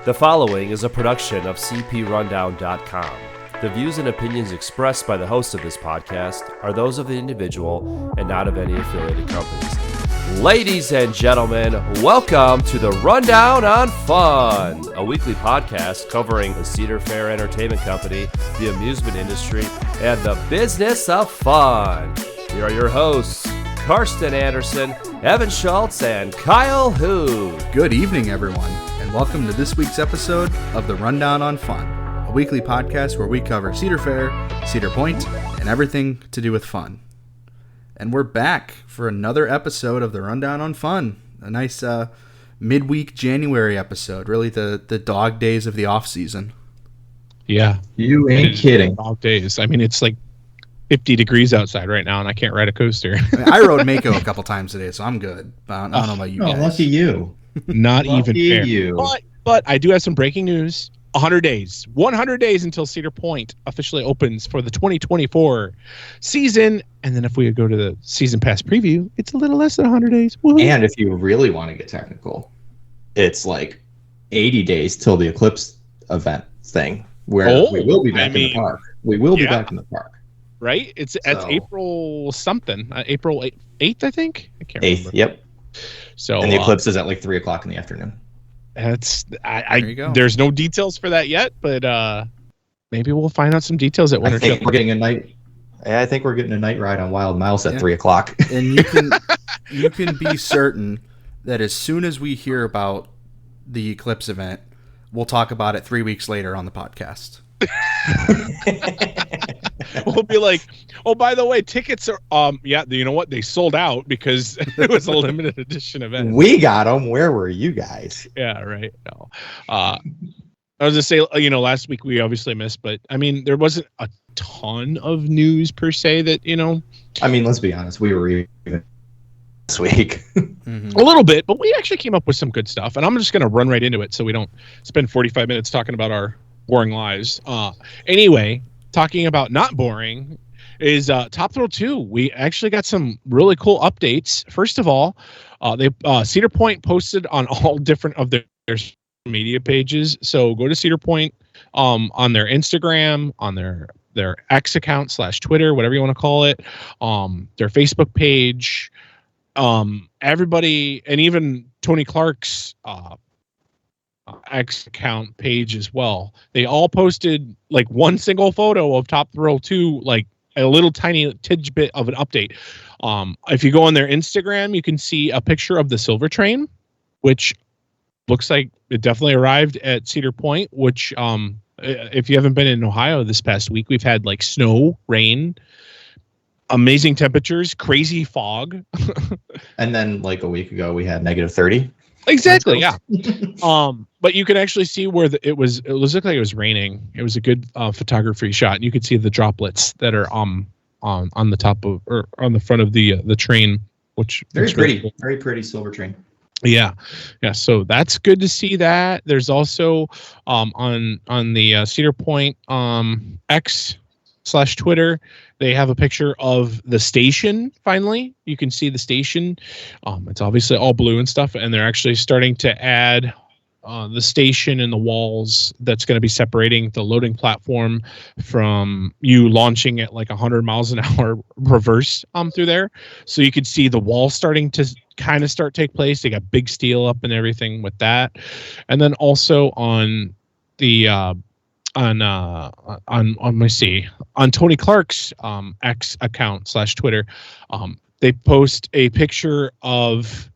The following is a production of cprundown.com. The views and opinions expressed by the host of this podcast are those of the individual and not of any affiliated companies. Ladies and gentlemen, welcome to the Rundown on Fun, a weekly podcast covering the Cedar Fair Entertainment Company, the amusement industry, and the business of fun. Here are your hosts, Karsten Anderson, Evan Schultz, and Kyle Hu. Good evening, everyone, and welcome to this week's episode of the Rundown on Fun, a weekly podcast where we cover Cedar Fair, Cedar Point, and everything to do with fun. And we're back for another episode of the Rundown on Fun, a nice midweek January episode, really the dog days of the off-season. Yeah. You ain't kidding. Dog days. I mean, it's like 50 degrees outside right now, and I can't ride a coaster. I rode Mako a couple times today, so I'm good. I don't know about you guys. Lucky you. Not Lucky even fair. you. But I do have some breaking news. 100 days until Cedar Point officially opens for the 2024 season. And then if we go to the season pass preview, it's a little less than 100 days. Woo-hoo. And if you really want to get technical, it's like 80 days till the Eclipse event thing, where we will be back in the park. We will be back in the park. Right? It's April something. April 8th, I think. I can't remember. 8th, yep. So, and the Eclipse is at like 3 o'clock in the afternoon. There you go. There's no details for that yet, but maybe we'll find out some details at Winter. I think we're getting a night. I think we're getting a night ride on Wild Mouse at 3 o'clock. And you can be certain that as soon as we hear about the Eclipse event, we'll talk about it 3 weeks later on the podcast. We'll be like, oh, by the way, tickets are you know what, they sold out because it was a limited edition event. We got them. Where were you guys? Yeah, right. No. I was gonna say, last week we obviously missed, but I mean, there wasn't a ton of news per se that I mean, let's be honest, we were even this week. A little bit, but we actually came up with some good stuff, and I'm just gonna run right into it so we don't spend 45 minutes talking about our boring lives. Anyway, talking about not boring is Top Thrill 2. We actually got some really cool updates. First of all, Cedar Point posted on all different of their media pages. So go to Cedar Point on their Instagram, on their X account / Twitter, whatever you want to call it, their Facebook page, everybody, and even Tony Clark's X account page as well. They all posted like one single photo of Top Thrill 2, like a little tiny tidbit of an update. If you go on their Instagram, you can see a picture of the Silver Train, which looks like it definitely arrived at Cedar Point, which if you haven't been in Ohio this past week, we've had like snow, rain, amazing temperatures, crazy fog. And then like a week ago, we had -30. Exactly, yeah. But you can actually see where it looked like it was raining. It was a good photography shot, and you could see the droplets that are on the top of, or on the front of the train, which very really pretty, cool. Very pretty Silver Train. Yeah. So that's good to see that. There's also on the Cedar Point X / Twitter, they have a picture of the station. Finally, you can see the station. It's obviously all blue and stuff, and they're actually starting to add the station and the walls that's going to be separating the loading platform from you launching at like 100 miles an hour reverse through there. So you could see the wall starting to kind of take place. They got big steel up and everything with that. And then also on the on let me see, on Tony Clark's X account / Twitter, they post a picture of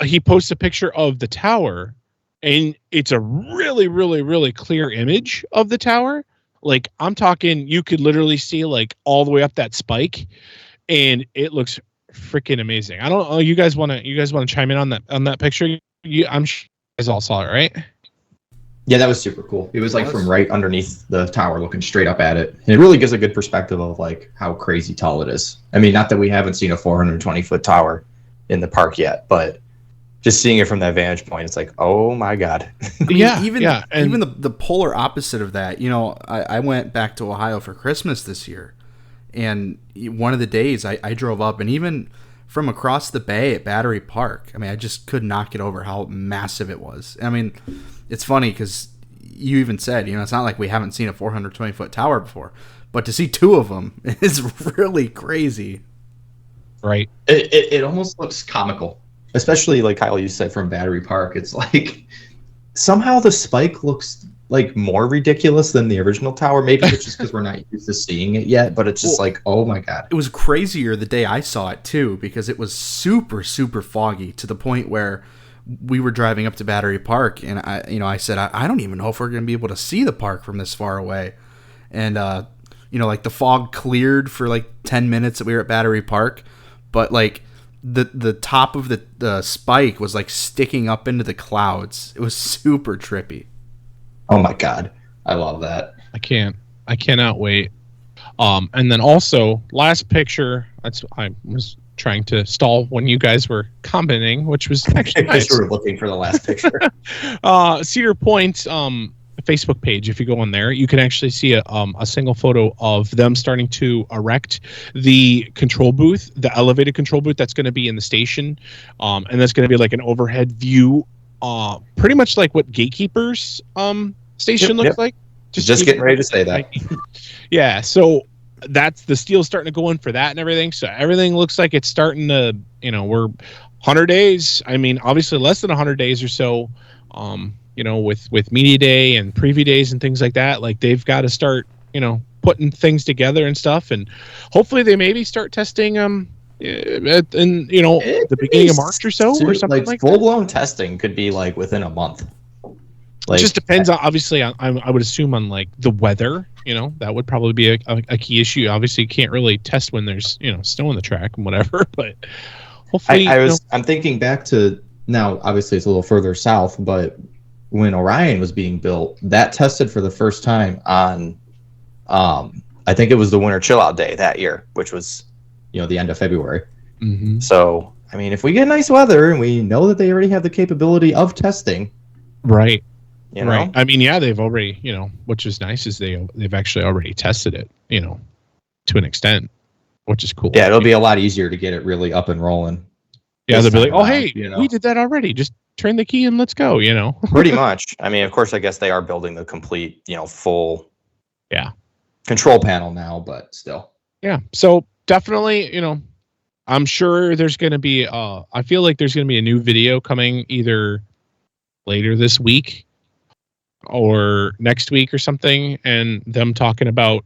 he posts a picture of the tower, and it's a really, really, really clear image of the tower. Like, I'm talking, you could literally see like all the way up that spike, and it looks freaking amazing. I don't know, you guys want to chime in on that picture? I'm sure you guys all saw it, right? Yeah, that was super cool. It was like from right underneath the tower, looking straight up at it. And it really gives a good perspective of like how crazy tall it is. I mean, not that we haven't seen a 420-foot tower in the park yet, but just seeing it from that vantage point, it's like, oh my God. I mean, even the polar opposite of that. I went back to Ohio for Christmas this year, and one of the days I drove up, and even from across the bay at Battery Park. I mean, I just could not get over how massive it was. I mean, it's funny because you even said, it's not like we haven't seen a 420-foot tower before, but to see two of them is really crazy. Right. It almost looks comical, especially like Kyle, you said from Battery Park. It's like somehow the spike looks like more ridiculous than the original tower. Maybe it's just because we're not used to seeing it yet, but it's just like, oh my God. It was crazier the day I saw it too, because it was super, super foggy to the point where we were driving up to Battery Park and I said, I don't even know if we're going to be able to see the park from this far away. And, like the fog cleared for like 10 minutes that we were at Battery Park, but like the top of the spike was like sticking up into the clouds. It was super trippy. Oh my God. I love that. I cannot wait. And then also last picture, I was trying to stall when you guys were commenting, which was actually nice. We were looking for the last picture. Cedar Point Facebook page. If you go on there, you can actually see a single photo of them starting to erect the control booth, the elevated control booth that's going to be in the station, and that's going to be like an overhead view, pretty much like what Gatekeeper's station looks like. Just getting ready to say that. Yeah, so that's the steel starting to go in for that and everything. So everything looks like it's starting to, we're 100 days. I mean, obviously less than 100 days or so. With media day and preview days and things like that, like they've got to start, putting things together and stuff, and hopefully they maybe start testing the beginning of March or so, or something like full blown testing could be like within a month. It just depends on, obviously, I would assume on like the weather. That would probably be a key issue. Obviously, you can't really test when there's snow on the track and whatever, but hopefully I'm thinking back to now. Obviously, it's a little further south, but when Orion was being built, that tested for the first time on, I think it was the winter chill out day that year, which was, the end of February. Mm-hmm. So, I mean, if we get nice weather and we know that they already have the capability of testing, right. Right. I mean, yeah, they've already, which is nice is they've actually already tested it, to an extent, which is cool. Yeah, it'll be a lot easier to get it really up and rolling. Yeah, they'll be like, oh, hey, we did that already. Just turn the key and let's go, Pretty much. I mean, of course, I guess they are building the complete, full control panel now, but still. Yeah, so definitely, I'm sure there's going to be, I feel like there's going to be a new video coming either later this week or next week or something, and them talking about,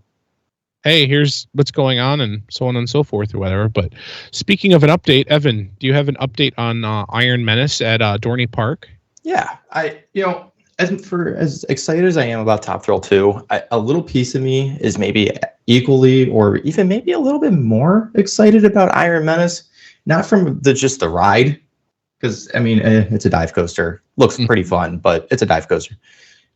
hey, here's what's going on and so on and so forth or whatever. But speaking of an update, Evan, do you have an update on Iron Menace at Dorney Park? Yeah, as excited as I am about Top Thrill 2, a little piece of me is maybe equally or even maybe a little bit more excited about Iron Menace, not from just the ride, because I mean it's a dive coaster, looks pretty fun, but it's a dive coaster.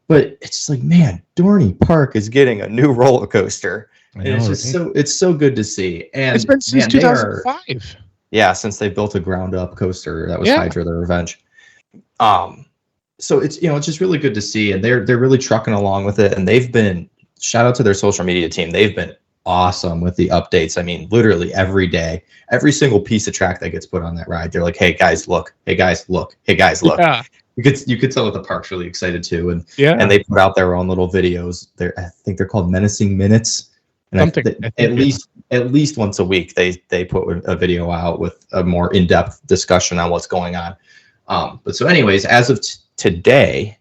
But it's just like, man, Dorney Park is getting a new roller coaster. And it's just so good to see. And it's been since 2005. Yeah, since they built a ground up coaster that was Hydra the Revenge. So it's it's just really good to see, and they're really trucking along with it. And they've been, shout out to their social media team, they've been awesome with the updates. I mean, literally every day, every single piece of track that gets put on that ride, they're like, hey guys, look, hey guys, look, hey guys, look. Yeah. You could tell that the park's really excited too, and they put out their own little videos. I think they're called Menacing Minutes, and at least once a week they put a video out with a more in-depth discussion on what's going on. But so, anyways, as of today,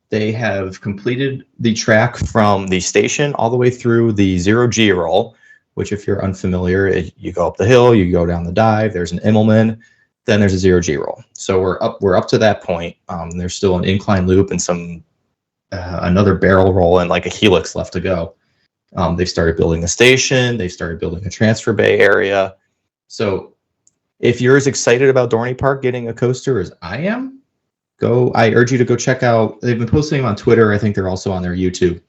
they have completed the track from the station all the way through the 0G roll, which, if you're unfamiliar, you go up the hill, you go down the dive. There's an Immelman. Then there's a 0G roll. So we're up to that point. There's still an incline loop and some another barrel roll and like a helix left to go. They've started building the station. They've started building a transfer bay area. So if you're as excited about Dorney Park getting a coaster as I am, I urge you to go check out. They've been posting them on Twitter. I think they're also on their YouTube.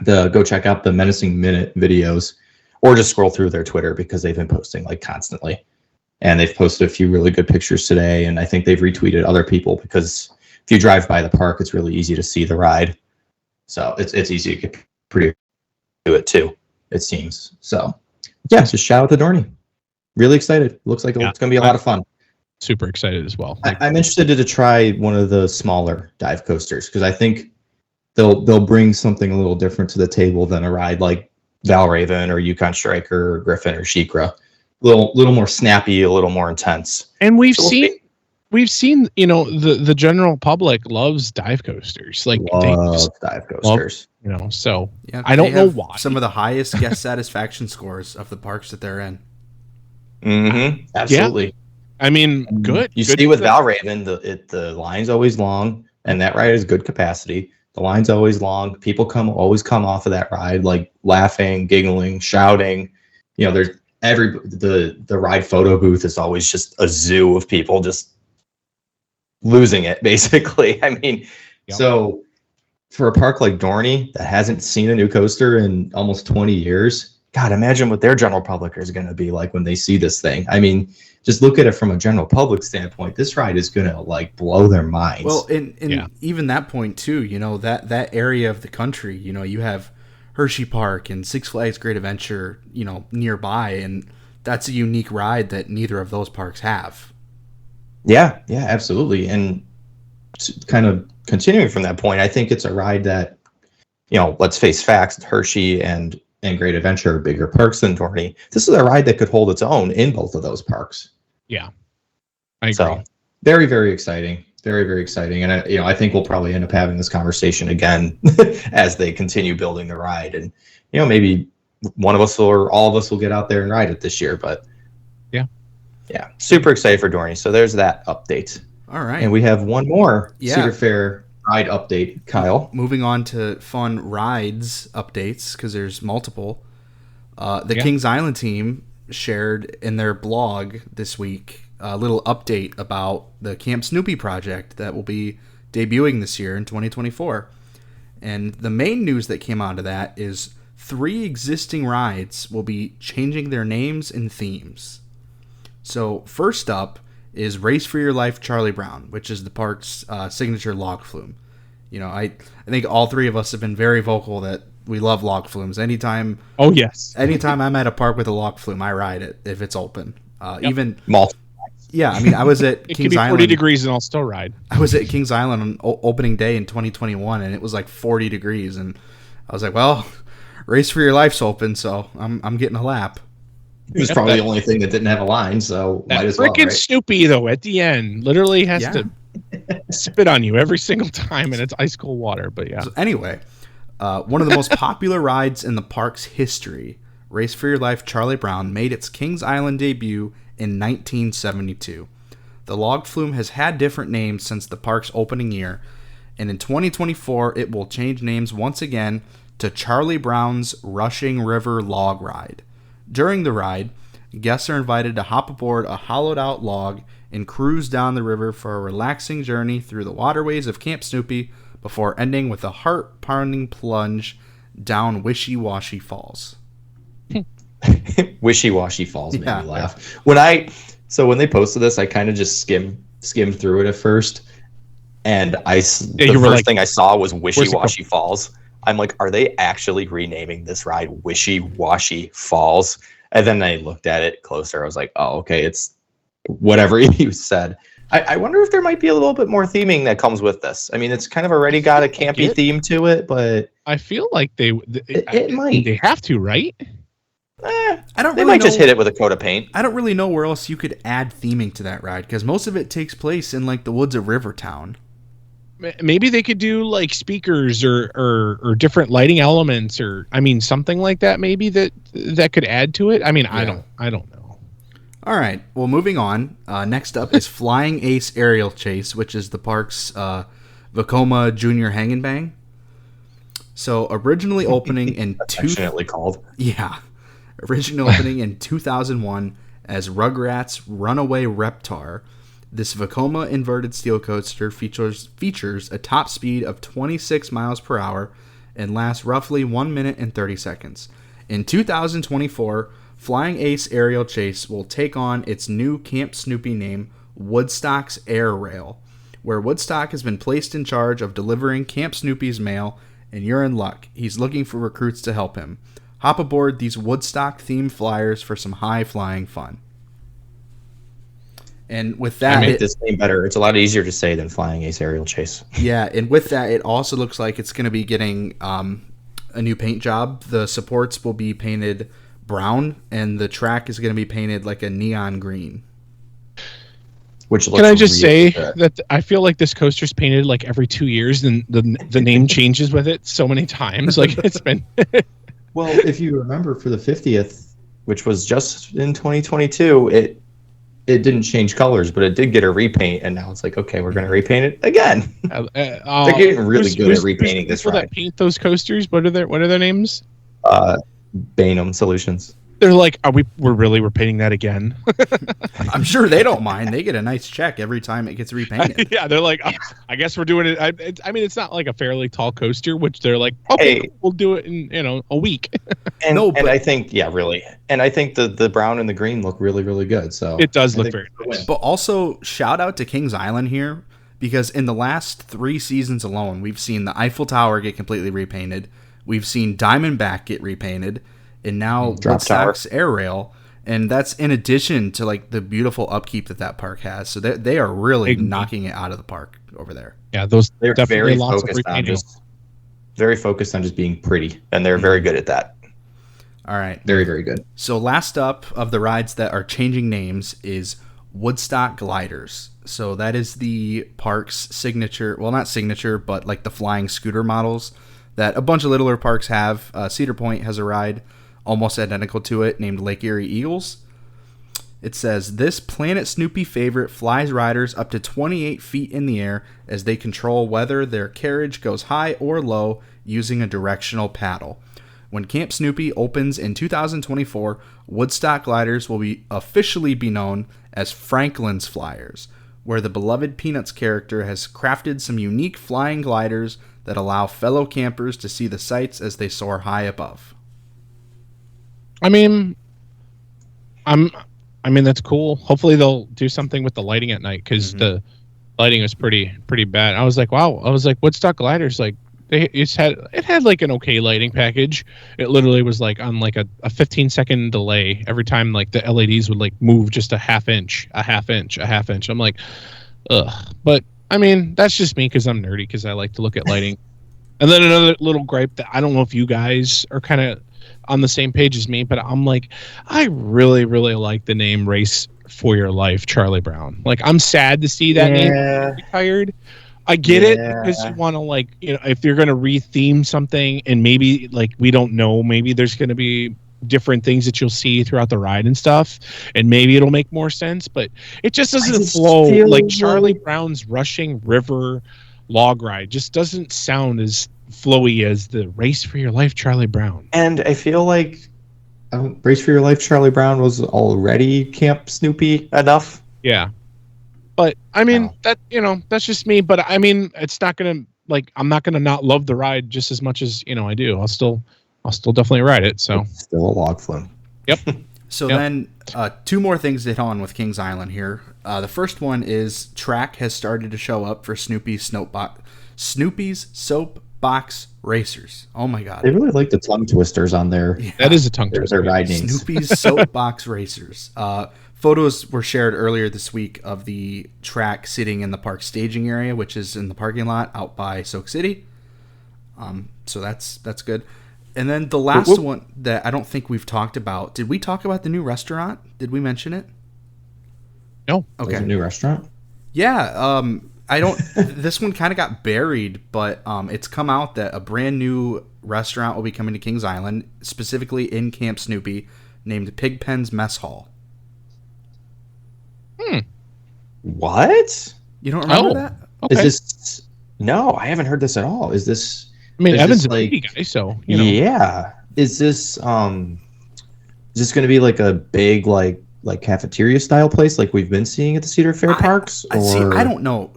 Go check out the Menacing Minute videos, or just scroll through their Twitter because they've been posting like constantly. And they've posted a few really good pictures today, and I think they've retweeted other people because if you drive by the park, it's really easy to see the ride. So it's easy to get pretty to it too, it seems. So yeah, just shout out to Dorney. really excited. Looks like it's going to be a lot of fun. Super excited as well. I'm interested to try one of the smaller dive coasters because I think they'll bring something a little different to the table than a ride like Valraven or Yukon Striker or Griffin or Sheikra. Little more snappy, a little more intense. And we've seen, the general public loves dive coasters. Like loves dive coasters. So yeah, I don't know why. Some of the highest guest satisfaction scores of the parks that they're in. Mm-hmm. Absolutely. Yeah. I mean, good. You good see with Valraven, the line's always long, and that ride has good capacity. The line's always long. People always come off of that ride like laughing, giggling, shouting. There's the ride photo booth is always just a zoo of people just losing it, basically. I mean, So for a park like Dorney that hasn't seen a new coaster in almost 20 years, God, imagine what their general public is going to be like when they see this thing. I mean, just look at it from a general public standpoint. This ride is going to like blow their minds. Well, and even that point too, that area of the country, you have Hershey Park and Six Flags Great Adventure, nearby, and that's a unique ride that neither of those parks have. Yeah, absolutely. And kind of continuing from that point, I think it's a ride that, let's face facts, Hershey and Great Adventure are bigger parks than Dorney. This is a ride that could hold its own in both of those parks. Yeah, I agree. So very, very exciting. Very, very exciting. And I think we'll probably end up having this conversation again as they continue building the ride. And, maybe one of us or all of us will get out there and ride it this year. But yeah, super excited for Dorney. So there's that update. All right. And we have one more Cedar Fair ride update, Kyle. Moving on to fun rides updates, because there's multiple. The Kings Island team shared in their blog this week a little update about the Camp Snoopy project that will be debuting this year in 2024. And the main news that came out of that is 3 existing rides will be changing their names and themes. So first up is Race for Your Life Charlie Brown, which is the park's signature log flume. I think all 3 of us have been very vocal that we love log flumes. Anytime I'm at a park with a log flume, I ride it if it's open. Even multiple. Yeah, I mean, I was at it Kings could be 40 Island. degrees and I'll still ride. I was at Kings Island on opening day in 2021, and it was like 40 degrees, and I was like, well, Race for Your Life's open, so I'm getting a lap. It was probably the only thing that didn't have a line, so might as well. Freaking Snoopy, though, at the end, literally has to spit on you every single time, and it's ice cold water. But yeah. So anyway, one of the most popular rides in the park's history, Race for Your Life Charlie Brown, made its Kings Island debut in 1972. The log flume has had different names since the park's opening year, and in 2024 it will change names once again to Charlie Brown's Rushing River Log Ride. During the ride, guests are invited to hop aboard a hollowed-out log and cruise down the river for a relaxing journey through the waterways of Camp Snoopy before ending with a heart-pounding plunge down Wishy-Washy Falls. Wishy-Washy Falls made me laugh. When they posted this, I kind of just skimmed through it at first, and the first thing I saw was Wishy-Washy Falls. I'm like, are they actually renaming this ride Wishy-Washy Falls? And then I looked at it closer. I was like, oh, okay, it's whatever you said. I wonder if there might be a little bit more theming that comes with this. I mean, it's kind of already got a campy theme to it, but I feel like it might. They have to, right? They might just hit it with a coat of paint. I don't really know where else you could add theming to that ride, because most of it takes place in like the woods of Rivertown. Maybe they could do like speakers or different lighting elements, or something like that. Maybe that could add to it. I don't know. All right. Well, moving on. Next up is Flying Ace Aerial Chase, which is the park's Vekoma Junior Hang and Bang. So originally opening in originally opening in 2001 as Rugrats Runaway Reptar. This Vekoma inverted steel coaster features a top speed of 26 miles per hour and lasts roughly 1 minute and 30 seconds. In 2024, Flying Ace Aerial Chase will take on its new Camp Snoopy name, Woodstock's Air Rail, where Woodstock has been placed in charge of delivering Camp Snoopy's mail, and you're in luck. He's looking for recruits to help him. Hop aboard these Woodstock-themed flyers for some high-flying fun. And with that, I make this name better. It's a lot easier to say than Flying Ace Aerial Chase. Yeah, and with that, it also looks like it's going to be getting a new paint job. The supports will be painted brown, and the track is going to be painted like a neon green. Which looks Can I just really say good. that I feel like this coaster's painted like every 2 years, and the name changes with it so many times. Like it's been. Well, if you remember for the 50th, which was just in 2022, it didn't change colors, but it did get a repaint, and now it's like, okay, we're going to repaint it again. They're getting really good at repainting this people ride. that paint those coasters. What are their names? Bainham Solutions. They're like, we're painting that again? I'm sure they don't mind. They get a nice check every time it gets repainted. Yeah, they're like, I guess we're doing it. I mean, it's not like a fairly tall coaster, which they're like, okay, Hey. we'll do it in a week. And, No, and but- I think, yeah, really. And I think the brown and the green look really, really good. So It does I look think very it's a win. nice. But also, shout out to Kings Island here, because in the last 3 seasons alone, we've seen the Eiffel Tower get completely repainted. We've seen Diamondback get repainted, and now Drop Tower. Woodstock's Air Rail. And that's in addition to like the beautiful upkeep that park has. So they are really Big- knocking it out of the park over there. Yeah, those They're definitely very lots of focused on repainting. just being pretty, and they're very good at that. All right. Very, very good. So last up of the rides that are changing names is Woodstock Gliders. So that is the park's signature, well, not signature, but like the flying scooter models that a bunch of littler parks have. Cedar Point has a ride almost identical to it named Lake Erie Eagles. It says, this Planet Snoopy favorite flies riders up to 28 feet in the air as they control whether their carriage goes high or low using a directional paddle. When Camp Snoopy opens in 2024, Woodstock Gliders will officially be known as Franklin's Flyers, where the beloved Peanuts character has crafted some unique flying gliders that allow fellow campers to see the sights as they soar high above. I mean, that's cool. Hopefully they'll do something with the lighting at night, because the lighting was pretty bad. I was like, wow. I was like, Woodstock Gliders, like it had like an okay lighting package. It literally was like on like a 15-second delay every time like the LEDs would like move just a half inch. I'm like, ugh. But I mean, that's just me because I'm nerdy, because I like to look at lighting. And then another little gripe that I don't know if you guys are kind of on the same page as me, but I'm like, I really, really like the name Race for Your Life, Charlie Brown. Like, I'm sad to see that name retired. I get it, because you want to, like, you know, if you're going to re-theme something, and maybe like we don't know, maybe there's going to be different things that you'll see throughout the ride and stuff, and maybe it'll make more sense, but it just doesn't flow like Charlie Brown's Rushing River log ride. Just doesn't sound as flowy as the Race for Your Life Charlie Brown. And I feel like Race for Your Life Charlie Brown was already Camp Snoopy enough. Yeah. But I mean, Wow. that, you know, that's just me. But I mean, it's not gonna, like, I'm not gonna not love the ride just as much as, you know, I do. I'll still definitely ride it. So It's still a log flume. yep. So Yep. then 2 more things to hit on with Kings Island here. The first one is track has started to show up for Snoopy's Soapbox Racers. Oh my god. They really like the tongue twisters on their That is a tongue their twister. ride names. Snoopy's Soapbox Racers. Photos were shared earlier this week of the track sitting in the park staging area, which is in the parking lot out by Soak City. So that's good. And then the last one that I don't think we've talked about. Did we talk about the new restaurant? Did we mention it? No. There's Okay. a new restaurant. Yeah. I don't. This one kind of got buried, but it's come out that a brand new restaurant will be coming to Kings Island, specifically in Camp Snoopy, named Pigpen's Mess Hall. What? You don't remember Oh. that? Okay. Is this? No, I haven't heard this at all. Is this? I mean, is Evan's this a like- meaty guy, so, you know. Yeah. Is this going to be like a big like cafeteria style place like we've been seeing at the Cedar Fair parks? I don't know.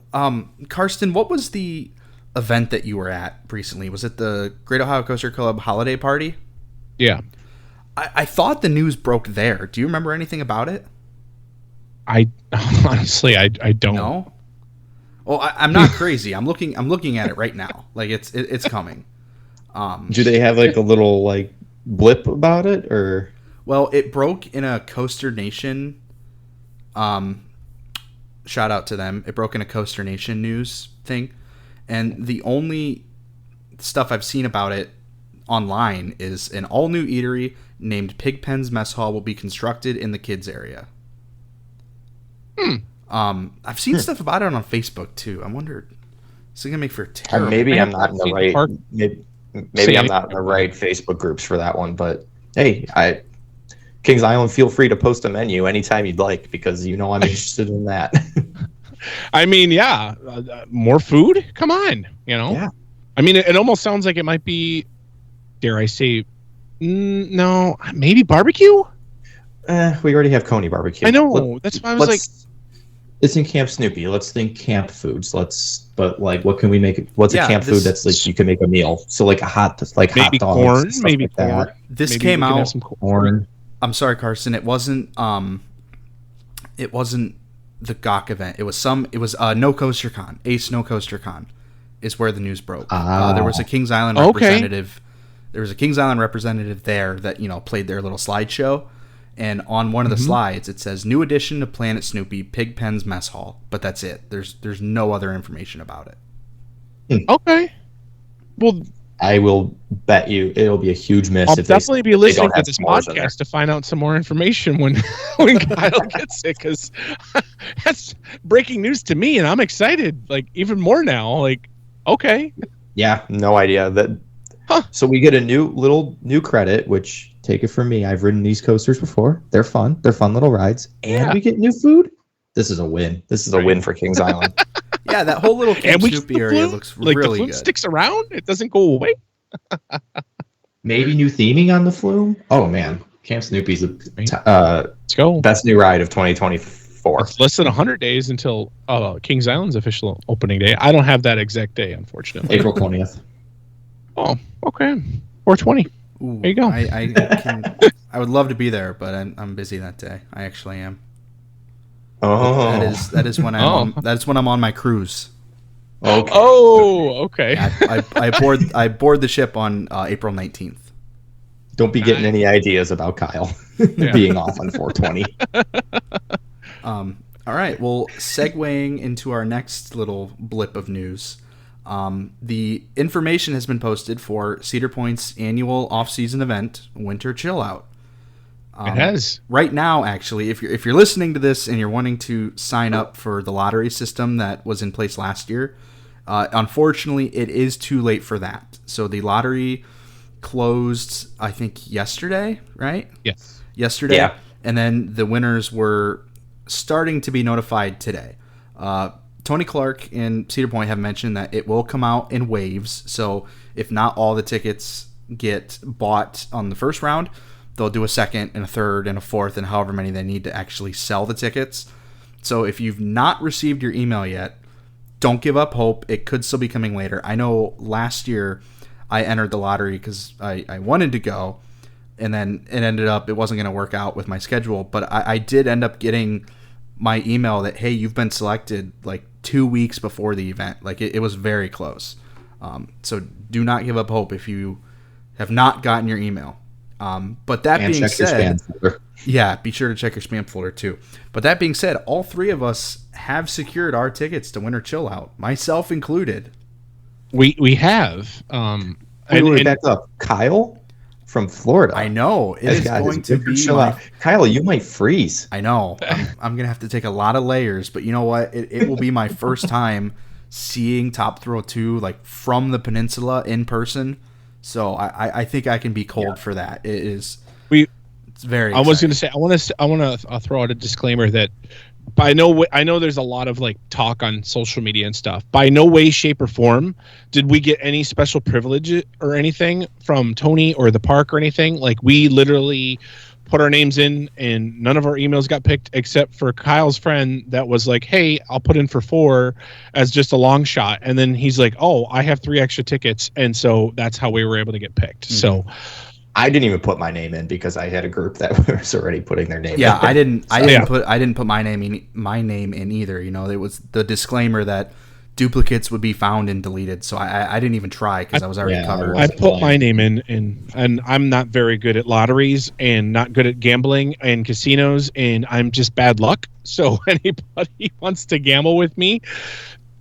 Karsten, what was the event that you were at recently? Was it the Great Ohio Coaster Club holiday party? Yeah. I thought the news broke there. Do you remember anything about it? I honestly, I don't. No. Well, I'm not crazy. I'm looking at it right now. Like it's coming. Do they have like a little like blip about it or? Well, it broke in a Coaster Nation shout out to them. It broke in a Coaster Nation news thing. And the only stuff I've seen about it online is an all-new eatery named Pigpen's Mess Hall will be constructed in the kids area. I've seen stuff about it on Facebook too. I wondered, is it gonna make for terrible? Maybe I'm not in the right. Maybe I'm not in the right Facebook groups for that one. But hey, Kings Island, feel free to post a menu anytime you'd like, because I'm interested in that. I mean, yeah, more food. Come on, Yeah. I mean, it almost sounds like it might be. Dare I say? No, maybe barbecue. We already have Coney barbecue. I know. That's why I was like. It's in Camp Snoopy. Let's think camp foods. But like, what can we make? What's a camp food that's like you can make a meal? So like maybe hot dogs. Corn. Maybe like corn. that. This Maybe came out. Corn. I'm sorry, Carson. It wasn't. It wasn't the GOC event. It was No Coaster Con. Ace No Coaster Con is where the news broke. There was a Kings Island representative. There was a Kings Island representative there that played their little slideshow. And on one of the slides, it says, new addition to Planet Snoopy, Pigpen's Mess Hall. But that's it. There's no other information about it. Okay. Well, I will bet you it'll be a huge miss. I'll definitely be listening to this s'mores in there. podcast to find out some more information when Kyle gets it, because that's breaking news to me, and I'm excited, like, even more now. Like, okay. Yeah, no idea. So we get a new credit, which, take it from me, I've ridden these coasters before. They're fun. They're fun little rides. And we get new food. This is a win. This is a win for Kings Island. Yeah, that whole little Camp Snoopy area looks really the flume good. Sticks around. It doesn't go away. Maybe new theming on the flume. Oh man, Camp Snoopy's the Let's go. best new ride of 2024. It's less than 100 days until Kings Island's official opening day. I don't have that exact day, unfortunately. April 20th. Oh, okay. 420. Ooh, there you go. I would love to be there, but I'm busy that day. I actually am. Oh, that is when I'm on my cruise. Okay. Oh, okay. I board the ship on April 19th. Don't be getting any ideas about Kyle being off on 420. All right. Well, segueing into our next little blip of news. The information has been posted for Cedar Point's annual off-season event, Winter Chill Out. It has. Right now, actually, if you're listening to this and you're wanting to sign up for the lottery system that was in place last year, unfortunately, it is too late for that. So the lottery closed, I think, yesterday, right? Yes. Yesterday. Yeah. And then the winners were starting to be notified today. Tony Clark and Cedar Point have mentioned that it will come out in waves. So if not all the tickets get bought on the first round, they'll do a second and a third and a fourth and however many they need to actually sell the tickets. So if you've not received your email yet, don't give up hope. It could still be coming later. I know last year I entered the lottery because I wanted to go, and then it wasn't going to work out with my schedule. But I did end up getting my email that, hey, you've been selected like 2 weeks before the event. Like it was very close. So do not give up hope if you have not gotten your email. But that being said, yeah, be sure to check your spam folder too. But that being said, all three of us have secured our tickets to Winter Chill Out, myself included. We have. Wait, back up. Kyle from Florida. I know. It is going to be Kyle, you might freeze. I know. I'm going to have to take a lot of layers, but you know what? It will be my first time seeing Top Thrill 2 like from the peninsula in person. So I think I can be cold for that. It's very exciting. I was going to say I want to throw out a disclaimer that I know there's a lot of like talk on social media and stuff. By no way, shape, or form did we get any special privilege or anything from Tony or the park or anything. Like we literally put our names in and none of our emails got picked except for Kyle's friend that was like, hey, I'll put in for 4 as just a long shot. And then he's like, oh, I have 3 extra tickets. And so that's how we were able to get picked. Mm-hmm. So I didn't even put my name in because I had a group that was already putting their name in. Yeah, I didn't put my name in either. You know, it was the disclaimer that duplicates would be found and deleted. So I didn't even try because I was already covered. I put my name in, and I'm not very good at lotteries and not good at gambling and casinos, and I'm just bad luck. So anybody wants to gamble with me,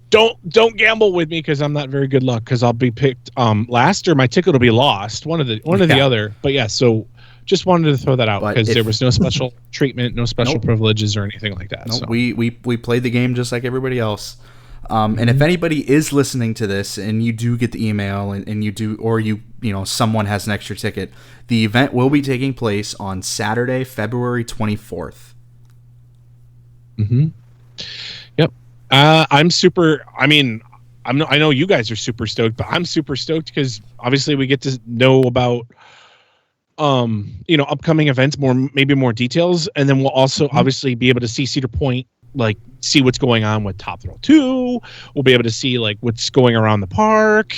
don't gamble with me because I'm not very good luck because I'll be picked last or my ticket will be lost. One or the other. But yeah, so just wanted to throw that out because there was no special treatment, no special privileges or anything like that. Nope, so. we played the game just like everybody else. And if anybody is listening to this and you do get the email and you do, or someone has an extra ticket, the event will be taking place on Saturday, February 24th. Mm-hmm. Yep. I'm super. I mean, I know you guys are super stoked, but I'm super stoked because obviously we get to know about, upcoming events, maybe more details, and then we'll also obviously be able to see Cedar Point, like see what's going on with Top Thrill 2. We'll be able to see like what's going around the park.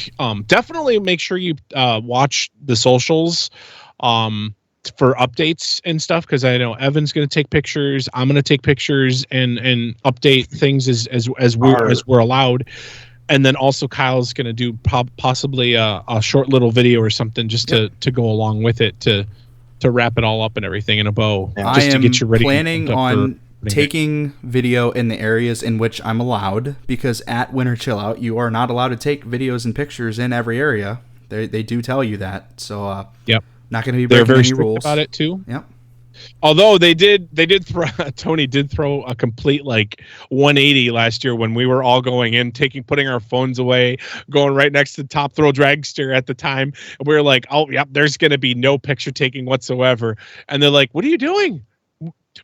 Definitely make sure you watch the socials for updates and stuff, because I know Evan's going to take pictures. I'm going to take pictures and update things as we're allowed. And then also Kyle's going to do possibly a short little video or something just to go along with it to wrap it all up and everything in a bow. Yeah. Just to get you ready. Planning on taking video in the areas in which I'm allowed, because at Winter Chill Out you are not allowed to take videos and pictures in every area. They do tell you that. So yep, not going to be they're breaking very any strict rules about it too. Yep. Although they did throw Tony did throw a complete like 180 last year when we were all going in, putting our phones away, going right next to Top Thrill Dragster at the time. And we were like, oh, yep, there's going to be no picture taking whatsoever. And they're like, what are you doing?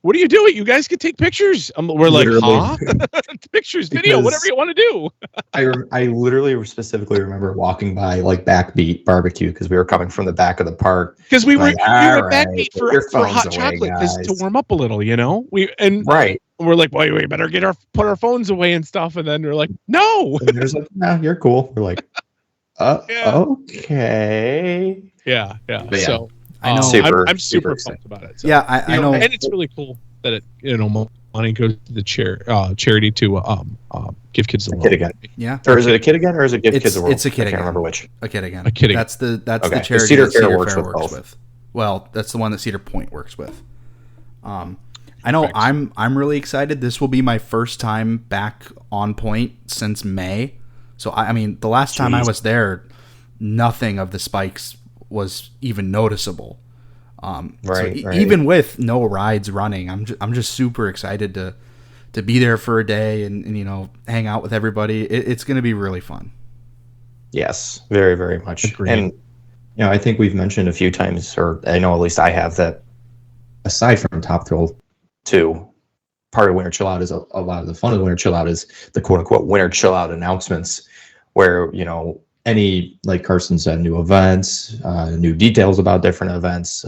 What are you doing? You guys can take pictures. We're literally. Like, huh? Pictures, video, whatever you want to do. I literally specifically remember walking by like Backbeat Barbecue because we were coming from the back of the park. Because we were right, Backbeat for hot chocolate to warm up a little, Right. We're like, well, we better put our phones away and stuff. And then we're like, no. And there's like, nah, you're cool. We're like, okay. Yeah. So. I know. I'm super pumped about it. So. Yeah, I know. And it's really cool that it, money goes to the charity to give kids a kid again. Yeah. Or is it a kid again, or is it give kids a world? It's a kid again. I can't remember which. A kid again. A kid again. That's the okay. charity Cedar that Cedar Fair works with. Well, that's the one that Cedar Point works with. I know. Correct. I'm really excited. This will be my first time back on point since May. So I mean, the last time I was there, nothing of the spikes was even noticeable. Right. Even with no rides running, I'm just super excited to be there for a day and hang out with everybody. It's going to be really fun. Yes, very, very much. Agreed. And I think we've mentioned a few times, or I know at least I have, that aside from Top Thrill 2, part of Winter Chill Out is a lot of the fun of Winter Chill Out is the quote unquote Winter Chill Out announcements, where any, like Carson said, new events, new details about different events,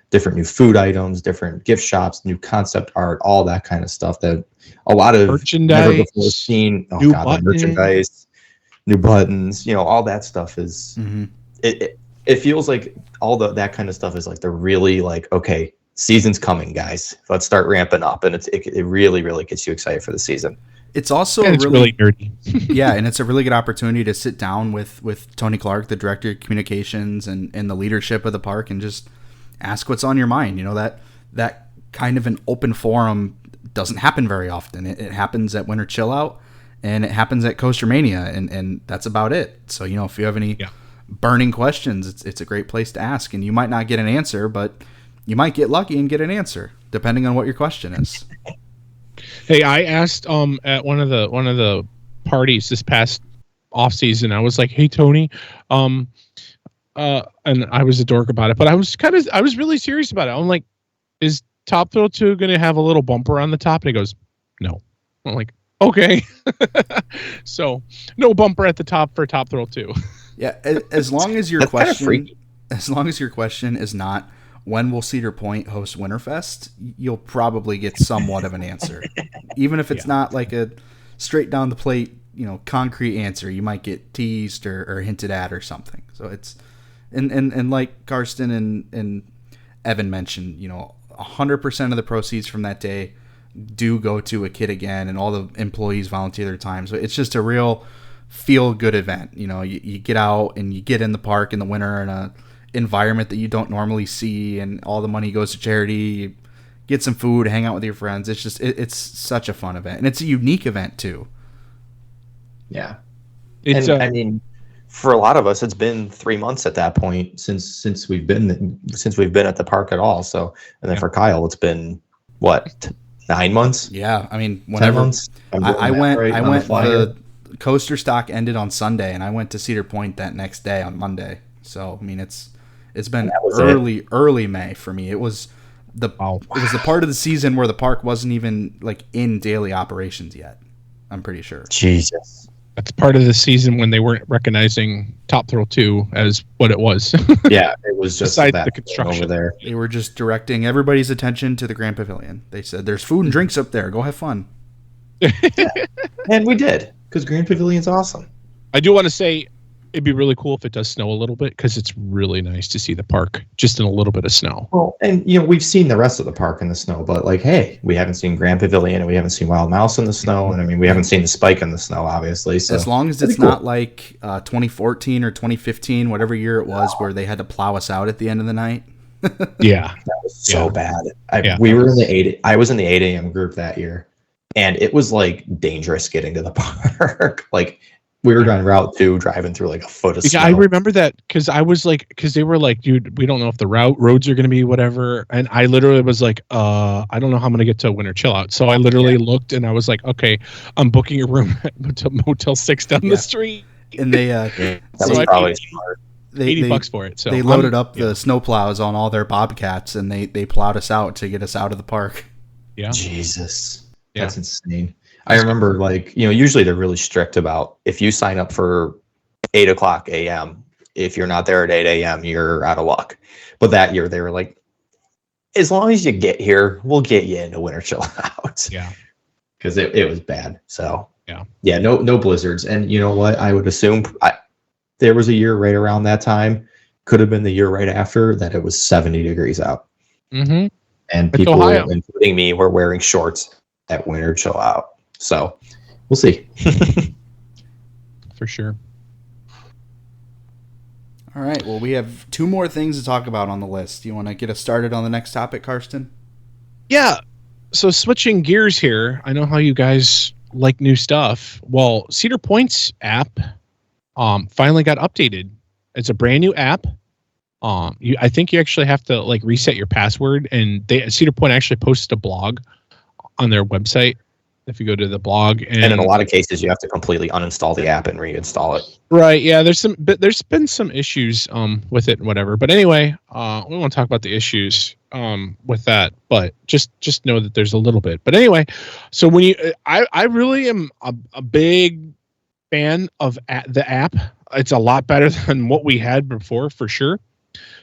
different new food items, different gift shops, new concept art, all that kind of stuff that a lot of merchandise, never before seen. Oh new God, merchandise, new buttons, all that stuff is. Mm-hmm. It feels like all that kind of stuff is like they're really like, okay, season's coming, guys. Let's start ramping up, and it really, really gets you excited for the season. It's also really nerdy. Yeah, and it's a really good opportunity to sit down with Tony Clark, the director of communications, and the leadership of the park, and just ask what's on your mind. That kind of an open forum doesn't happen very often. It happens at Winter Chill Out, and it happens at Coaster Mania, and that's about it. So if you have any burning questions, it's a great place to ask, and you might not get an answer, but you might get lucky and get an answer depending on what your question is. Hey, I asked at one of the parties this past off season. I was like, "Hey, Tony," and I was a dork about it, but I was really serious about it. I'm like, "Is Top Thrill 2 going to have a little bumper on the top?" And he goes, "No." I'm like, "Okay." So, no bumper at the top for Top Thrill 2. Yeah, as long as your That's question, is not, when will Cedar Point host Winterfest, you'll probably get somewhat of an answer. Even if it's not like a straight down the plate, concrete answer, you might get teased or hinted at or something. So it's, and like Karsten and Evan mentioned, 100% of the proceeds from that day do go to a kit again, and all the employees volunteer their time. So it's just a real feel-good event. You know, you get out and you get in the park in the winter in a environment that you don't normally see, and all the money goes to charity. You get some food, hang out with your friends. It's just it's such a fun event, and it's a unique event too. Yeah, It's I mean, for a lot of us, it's been 3 months at that point since we've been at the park at all. So, and then for Kyle, it's been what, 9 months? Yeah, I mean, 10 whenever months? I went, the the coaster stock ended on Sunday, and I went to Cedar Point that next day on Monday. So I mean, it's been early May for me. It was the part of the season where the park wasn't even like in daily operations yet. I'm pretty sure. Jesus. That's part of the season when they weren't recognizing Top Thrill 2 as what it was. Yeah, it was just besides that the construction over there. They were just directing everybody's attention to the Grand Pavilion. They said, "There's food and drinks up there. Go have fun." Yeah. And we did, because Grand Pavilion's awesome. I do want to say it'd be really cool if it does snow a little bit, because it's really nice to see the park just in a little bit of snow. Well, and we've seen the rest of the park in the snow, but like, hey, we haven't seen Grand Pavilion, and we haven't seen Wild Mouse in the snow, and I mean, we haven't seen the Spike in the snow, obviously. So as long as it's not like 2014 or 2015, whatever year it was, where they had to plow us out at the end of the night. Yeah, that was so bad. Yeah. We were in the 8. I was in the 8 a.m. group that year, and it was like dangerous getting to the park. Like, we were on Route 2 driving through like a foot of snow. I remember that because they were like, dude, we don't know if the roads are going to be whatever. And I literally was like, I don't know how I'm going to get to a winter chill out. So I literally looked and I was like, okay, I'm booking a room at Motel 6 down the street. And they, that was probably smart. $80 for it. So they loaded up the snow plows on all their Bobcats, and they plowed us out to get us out of the park. Yeah. Jesus. That's insane. I remember, like, usually they're really strict about if you sign up for 8 o'clock a.m., if you're not there at 8 a.m., you're out of luck. But that year they were like, as long as you get here, we'll get you into winter chill out. Yeah. Because it was bad. So, yeah, no blizzards. And you know what? I would assume there was a year right around that time, could have been the year right after, that it was 70 degrees out. Mm-hmm. And people, including me, were wearing shorts at winter chill out. So we'll see. For sure. All right. Well, we have 2 more things to talk about on the list. You want to get us started on the next topic, Karsten? Yeah. So switching gears here, I know how you guys like new stuff. Well, Cedar Point's app finally got updated. It's a brand new app. I think you actually have to like reset your password, and Cedar Point actually posted a blog on their website. If you go to the blog, and in a lot of cases, you have to completely uninstall the app and reinstall it. Right? Yeah. There's been some issues with it and whatever. But anyway, we won't talk about the issues with that. But just know that there's a little bit. But anyway, so when I really am a big fan of the app. It's a lot better than what we had before, for sure.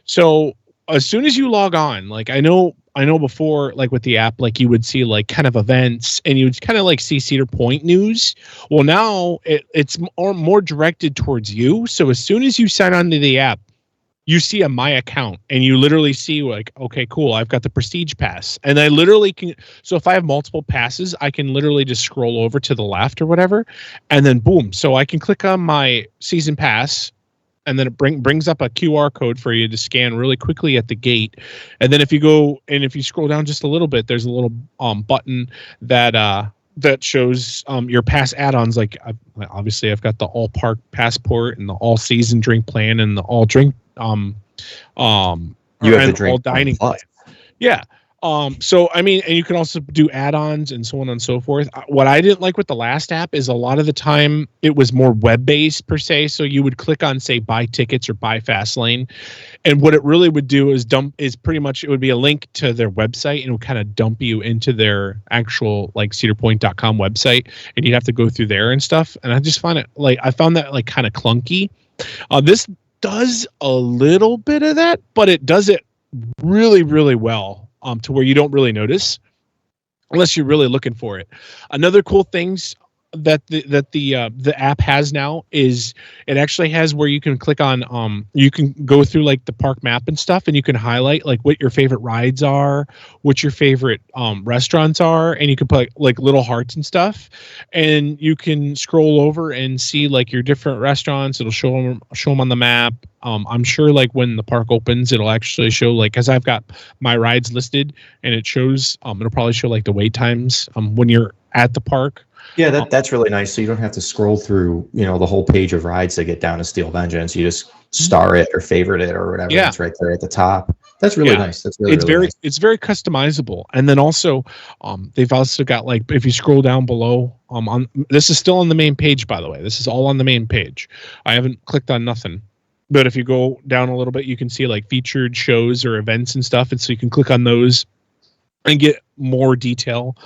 So as soon as you log on, like I know before, like with the app, like you would see like kind of events, and you would kind of like see Cedar Point news. Well, now it's more directed towards you. So as soon as you sign on to the app, you see a My Account, and you literally see like, okay, cool, I've got the Prestige Pass. And I literally can, so if I have multiple passes, I can literally just scroll over to the left or whatever, and then boom. So I can click on my season pass, and then it brings up a QR code for you to scan really quickly at the gate. And then if you go and if you scroll down just a little bit, there's a little button that shows your pass add-ons. Like obviously I've got the all park passport and the all season drink plan and the all drink you have the drink all dining plan. Yeah. So I mean, and you can also do add-ons and so on and so forth. What I didn't like with the last app is a lot of the time it was more web-based per se. So you would click on, say, buy tickets or buy Fastlane, and what it really would do is pretty much it would be a link to their website, and it would kind of dump you into their actual like cedarpoint.com website, and you'd have to go through there and stuff. And I just found that like kind of clunky. This does a little bit of that, but it does it really, really well. To where you don't really notice unless you're really looking for it. Another cool things that the app has now is it actually has where you can click on you can go through like the park map and stuff, and you can highlight like what your favorite rides are, what your favorite restaurants are, and you can put like little hearts and stuff, and you can scroll over and see like your different restaurants. It'll show them on the map. I'm sure like when the park opens, it'll actually show like, because I've got my rides listed, and it shows it'll probably show like the wait times when you're at the park. Yeah, that's really nice. So you don't have to scroll through, the whole page of rides to get down to Steel Vengeance. You just star it or favorite it or whatever. Yeah. It's right there at the top. That's really nice. That's really nice. It's very customizable. And then also, they've also got like, if you scroll down below, this is still on the main page, by the way. This is all on the main page. I haven't clicked on nothing. But if you go down a little bit, you can see like featured shows or events and stuff. And so you can click on those and get more detail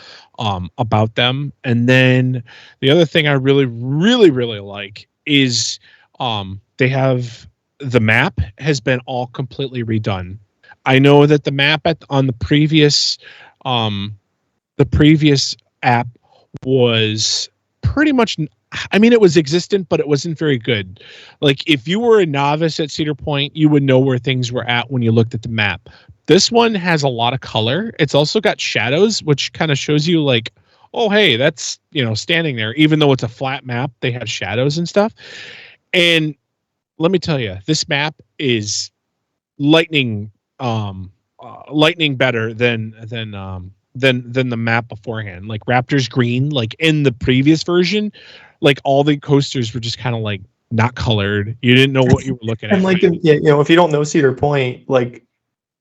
about them. And then the other thing I really, really, really like is they have the map has been all completely redone. I know that the map on the previous app was pretty much, I mean, it was existent, but it wasn't very good. Like if you were a novice at Cedar Point, you would know where things were at when you looked at the map. This one has a lot of color. It's also got shadows, which kind of shows you like, oh, hey, that's, standing there. Even though it's a flat map, they have shadows and stuff. And let me tell you, this map is lightning better than the map beforehand. Like Raptor's green, like in the previous version, like all the coasters were just kind of like not colored. You didn't know what you were looking at. And like, if you don't know Cedar Point, like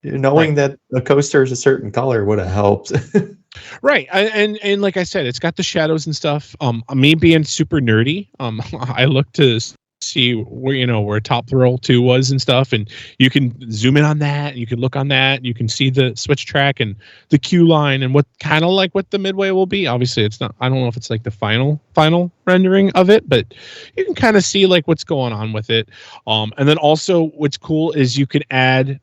knowing that the coaster is a certain color would have helped. Right. And like I said, it's got the shadows and stuff. Me being super nerdy, I looked to see where Top Thrill 2 was and stuff, and you can zoom in on that, and you can look on that, and you can see the switch track and the queue line and what kind of like what the midway will be. Obviously it's not, I don't know if it's like the final rendering of it, but you can kind of see like what's going on with it. And then also what's cool is you can add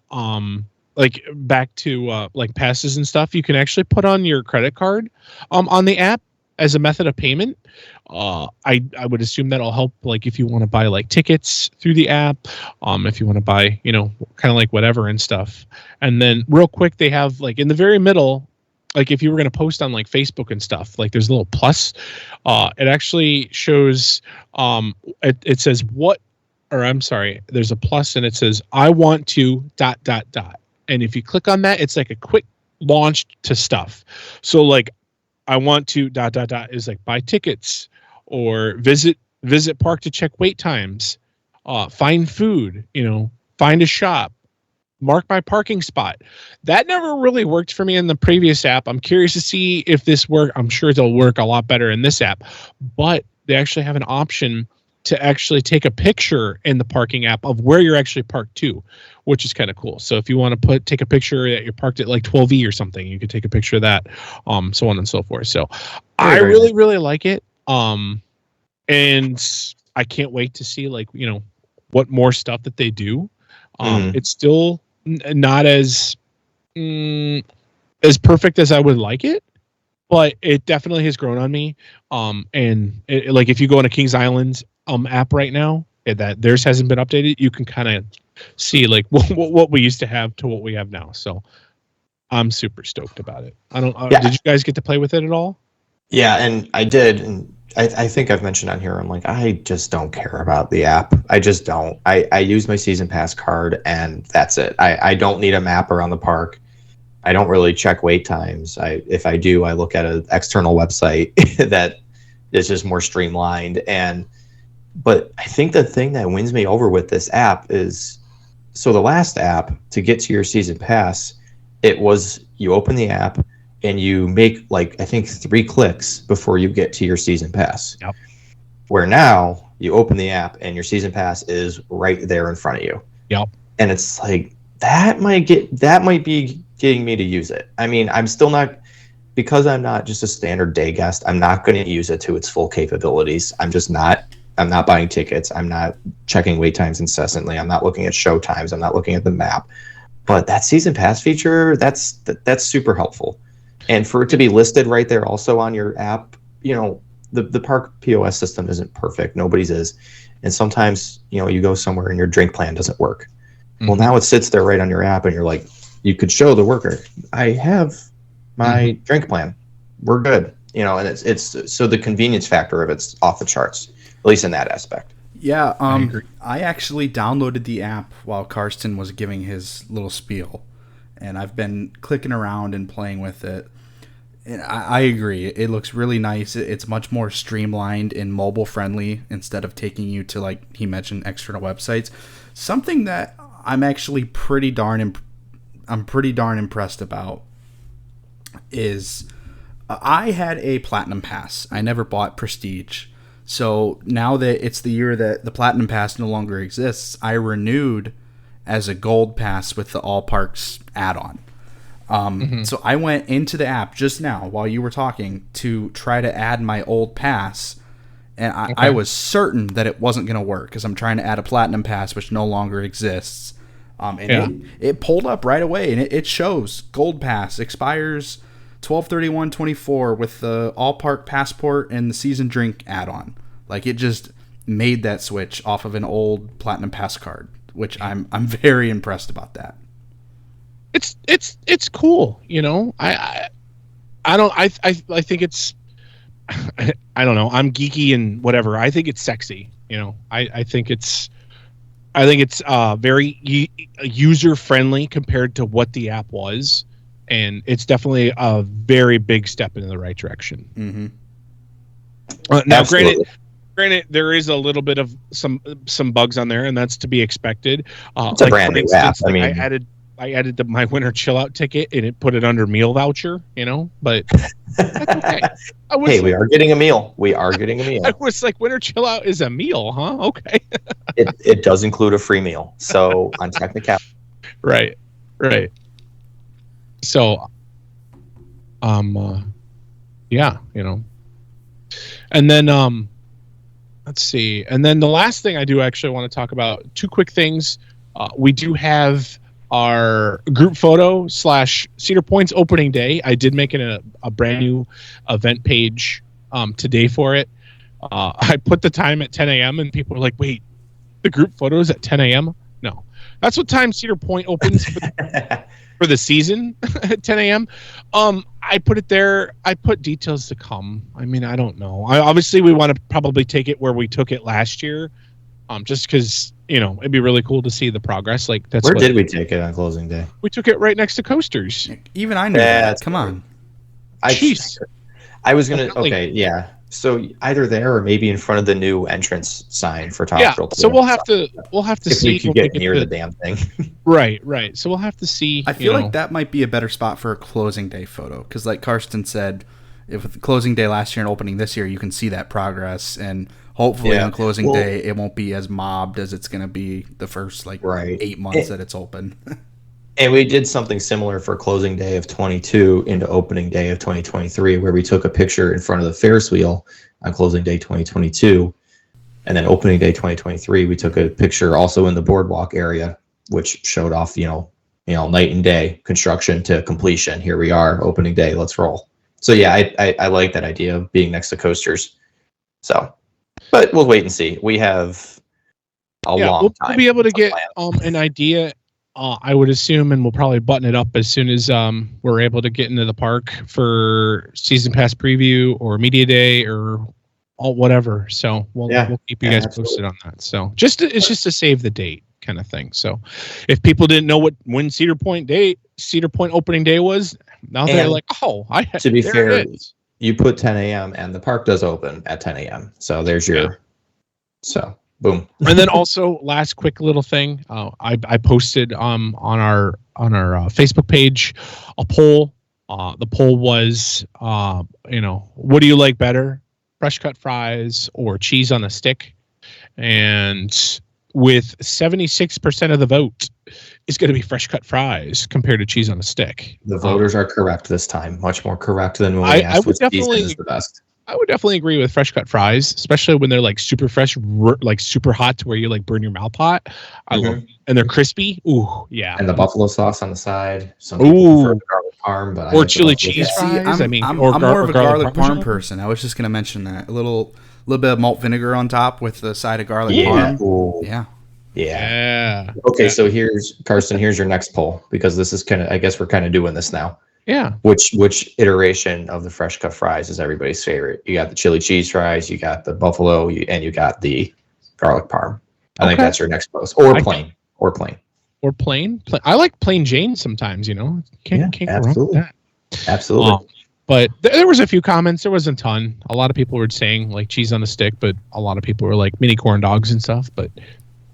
like back to like passes and stuff. You can actually put on your credit card on the app as a method of payment. I would assume that'll help, like if you want to buy like tickets through the app, if you want to buy, kind of like whatever and stuff. And then real quick, they have like in the very middle, like if you were going to post on like Facebook and stuff, like there's a little plus. It actually shows, it says there's a plus and it says, I want to ... And if you click on that, it's like a quick launch to stuff. So like, I want to ... is like buy tickets or visit park to check wait times, find food, find a shop, mark my parking spot. That never really worked for me in the previous app. I'm curious to see if this works. I'm sure it'll work a lot better in this app, but they actually have an option to actually take a picture in the parking app of where you're actually parked to, which is kind of cool. So if you want to take a picture that you're parked at like 12E or something, you could take a picture of that, so on and so forth. So I really, really like it. And I can't wait to see like, what more stuff that they do. It's still not as perfect as I would like it, but it definitely has grown on me. And like if you go on a Kings Island app right now, that theirs hasn't been updated, you can kind of see like what we used to have to what we have now. So I'm super stoked about it. Did you guys get to play with it at all? Yeah, and I did, and I think I've mentioned on here, I'm like, I just don't care about the app. I just don't. I use my season pass card, and that's it. I don't need a map around the park. I don't really check wait times. If I do, I look at an external website that is just more streamlined. But I think the thing that wins me over with this app is, so the last app, to get to your season pass, it was you open the app and you make like, I think 3 clicks before you get to your season pass. Yep. Where now you open the app and your season pass is right there in front of you. Yep. And it's like, that might be getting me to use it. I mean, I'm still not, because I'm not just a standard day guest, I'm not going to use it to its full capabilities. I'm not buying tickets. I'm not checking wait times incessantly. I'm not looking at show times. I'm not looking at the map. But that season pass feature, that's super helpful. And for it to be listed right there also on your app, the park POS system isn't perfect. Nobody's is. And sometimes, you go somewhere and your drink plan doesn't work. Mm-hmm. Well, now it sits there right on your app and you're like, you could show the worker, I have my drink plan. We're good. And it's so the convenience factor of it's off the charts, at least in that aspect. Yeah, I actually downloaded the app while Karsten was giving his little spiel, and I've been clicking around and playing with it. And I agree. It looks really nice. It's much more streamlined and mobile friendly instead of taking you to, like he mentioned, external websites. Something that I'm actually pretty darn impressed about is I had a Platinum Pass. I never bought Prestige. So now that it's the year that the Platinum Pass no longer exists, I renewed as a Gold Pass with the All Parks add-on. So I went into the app just now while you were talking to try to add my old pass, and I was certain that it wasn't going to work because I'm trying to add a Platinum Pass which no longer exists. It pulled up right away, and it shows Gold Pass expires 12/31/24 with the All Park Passport and the Season Drink add-on. Like, it just made that switch off of an old Platinum Pass card, which I'm very impressed about that. It's cool, I think it's I don't know. I'm geeky and whatever. I think it's sexy, I think it's very user friendly compared to what the app was. And it's definitely a very big step in the right direction. Now, granted, there is a little bit of some bugs on there, and that's to be expected. It's a brand new app. I added my winter chill out ticket, and it put it under meal voucher. But that's okay. We are getting a meal. I was like, winter chill out is a meal, huh? Okay. It does include a free meal. So on technicality, right. So, yeah, and then, let's see. And then the last thing I do actually want to talk about, two quick things. We do have our group photo / Cedar Point's opening day. I did make it a brand new event page, today for it. I put the time at 10 a.m. and people were like, wait, the group photo is at 10 a.m.? No, that's what time Cedar Point opens for the season at 10 a.m. I put it there. I put details to come. I mean, I don't know. Obviously, we want to probably take it where we took it last year, just because, it'd be really cool to see the progress. Like, that's where did we take it on closing day? We took it right next to Coasters. Even I knew that. Come on. Jeez. I was going to, okay, yeah. So either there or maybe in front of the new entrance sign for Top Thrill. So we'll have to see if we get near the damn thing. Right. So we'll have to see. I feel like that might be a better spot for a closing day photo, because like Karsten said, if with closing day last year and opening this year, you can see that progress, and hopefully on closing day it won't be as mobbed as it's going to be the first 8 months that it's open. And we did something similar for closing day of 22 into opening day of 2023, where we took a picture in front of the Ferris wheel on closing day 2022. And then opening day 2023, we took a picture also in the boardwalk area, which showed off, night and day, construction to completion. Here we are, opening day, let's roll. So yeah, I like that idea of being next to Coasters. So, but we'll wait and see. We have a long time. We'll be able to get an idea, I would assume, and we'll probably button it up as soon as we're able to get into the park for season pass preview or media day or whatever. So we'll keep you guys posted on that. So it's just to save the date kind of thing. So if people didn't know when Cedar Point opening day was, now they're like, to be fair, you put 10 a.m. and the park does open at 10 a.m. So there's your so. Boom. And then also, last quick little thing, I posted on our Facebook page a poll. The poll was, what do you like better, fresh cut fries or cheese on a stick? And with 76% of the vote, it's going to be fresh cut fries compared to cheese on a stick. The voters are correct this time, much more correct than when we asked which season is the best. I would definitely agree with fresh cut fries, especially when they're like super fresh, like super hot to where you like burn your mouth hot. I love, and they're crispy. Ooh, yeah. And the buffalo sauce on the side. Some people prefer the garlic parm, but or chili cheese fries. I'm more of a garlic parm person. I was just gonna mention that a little bit of malt vinegar on top with the side of garlic parm. Ooh. Yeah. Okay, so here's Carson. Here's your next poll, because this is kind of. I guess we're kind of doing this now. Yeah. Which iteration of the fresh cut fries is everybody's favorite? You got the chili cheese fries, you got the buffalo, and you got the garlic parm. I think that's your next post. Or plain. I like plain Jane sometimes, Can't go wrong with that. Absolutely. But there was a few comments. There wasn't a ton. A lot of people were saying like cheese on a stick, but a lot of people were like mini corn dogs and stuff. But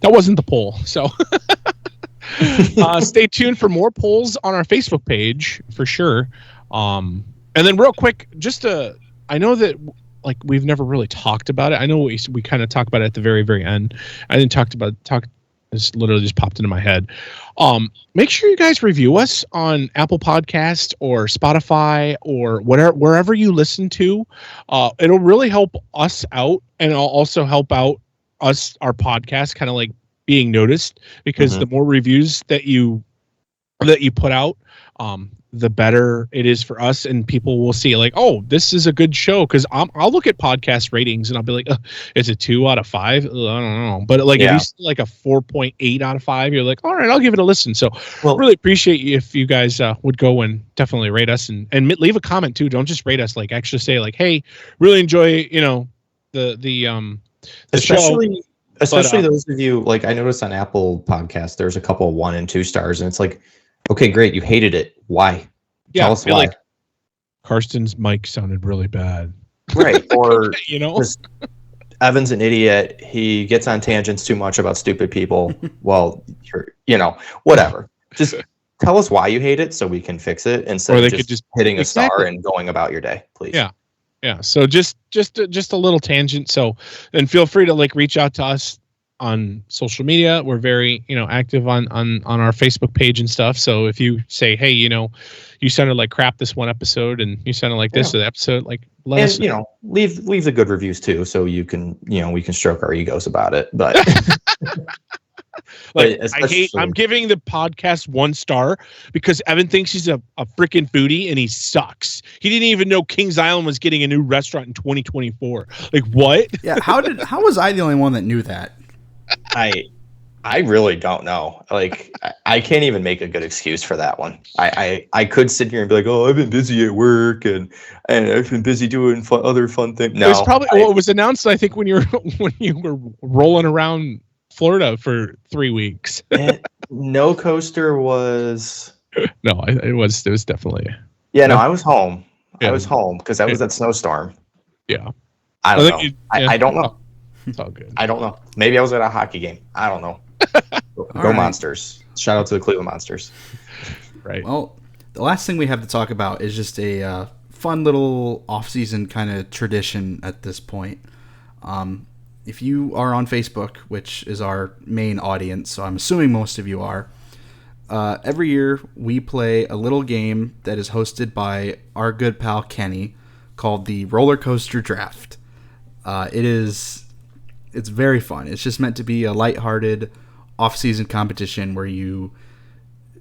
that wasn't the poll. So stay tuned for more polls on our Facebook page for sure. And then real quick, I know that like we've never really talked about it. I know we kind of talked about it at the very, very end. I didn't talk. This literally just popped into my head. Make sure you guys review us on Apple Podcast or Spotify or wherever you listen to. It'll really help us out, and it'll also help out us, our podcast, kind of like being noticed, because the more reviews that you put out, the better it is for us, and people will see like, oh, this is a good show. Because I'll look at podcast ratings and I'll be like, it's a 2 out of 5. I don't know, but like if you see like a 4.8 out of 5, you're like, all right, I'll give it a listen. So really appreciate you if you guys would go and definitely rate us and leave a comment too. Don't just rate us, like actually say like, hey, really enjoy the especially show. Especially those of you, like I noticed on Apple Podcasts, there's a couple of 1 and 2 stars, and it's like, okay, great, you hated it. Why? Tell us why. Like, Karsten's mic sounded really bad. Right. Or Evan's an idiot. He gets on tangents too much about stupid people. Well, whatever. Just tell us why you hate it so we can fix it instead of just hitting a star and going about your day, please. Yeah. Yeah. So just a little tangent. So then feel free to like reach out to us on social media. We're very, active on our Facebook page and stuff. So if you say, hey, you sounded like crap this one episode, and you sounded like this other episode, like let us know. Leave the good reviews too, so you can, we can stroke our egos about it. But like, I'm giving the podcast 1 star because Evan thinks he's a freaking foodie and he sucks. He didn't even know Kings Island was getting a new restaurant in 2024. Like what? Yeah. How was I the only one that knew that? I really don't know. Like, I can't even make a good excuse for that one. I could sit here and be like, oh, I've been busy at work and I've been busy doing other fun things. No, it's probably it was announced, I think, when you were rolling around Florida for 3 weeks. No coaster was. No, it was definitely. Yeah, no, I was home. Yeah. I was home because that was that snowstorm. Yeah. I don't know. I don't know. It's all good. I don't know. Maybe I was at a hockey game. I don't know. Go right. Monsters. Shout out to the Cleveland Monsters. Right. Well, the last thing we have to talk about is just a fun little off-season kind of tradition at this point. If you are on Facebook, which is our main audience, so I'm assuming most of you are, every year we play a little game that is hosted by our good pal Kenny called the Roller Coaster Draft. It's very fun. It's just meant to be a lighthearted off-season competition where